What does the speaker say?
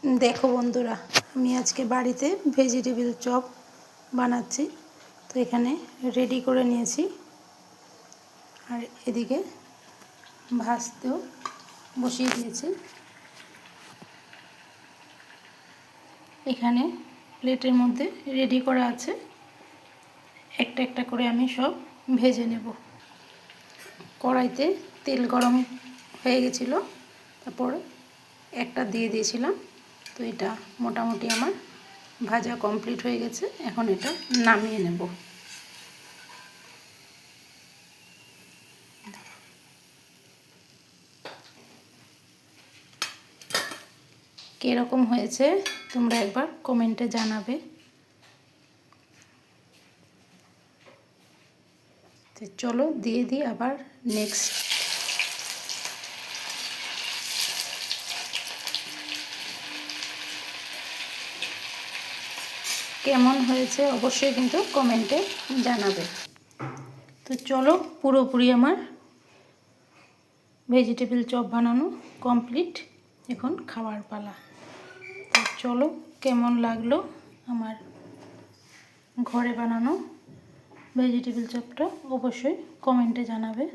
দেখো বন্ধুরা, আমি আজকে বাড়িতে ভেজিটেবিল চপ বানাচ্ছি। তো এখানে রেডি করে নিয়েছি, আর এদিকে ভাজতেও বসিয়ে দিয়েছি। এখানে প্লেটের মধ্যে রেডি করা আছে, একটা একটা করে আমি সব ভেজে নেব। কড়াইতে তেল গরম হয়ে গেছিলো, তারপর একটা দিয়ে দিয়েছিলাম। তো এটা মোটামুটি আমার ভাজা কমপ্লিট হয়ে গেছে। এখন এটা নামিয়ে নেব। কীরকম হয়েছে তোমরা একবার কমেন্টে জানাবে। তো চলো দিয়ে দিই আবার নেক্সট। কেমন হয়েছে অবশ্যই কিন্তু কমেন্টে জানাবে। তো চলো, পুরোপুরি আমার ভেজিটেবিল চপ বানানো কমপ্লিট। এখন খাওয়ার পালা। তো চলো, কেমন লাগলো আমার ঘরে বানানো ভেজিটেবিল চপটা অবশ্যই কমেন্টে জানাবে।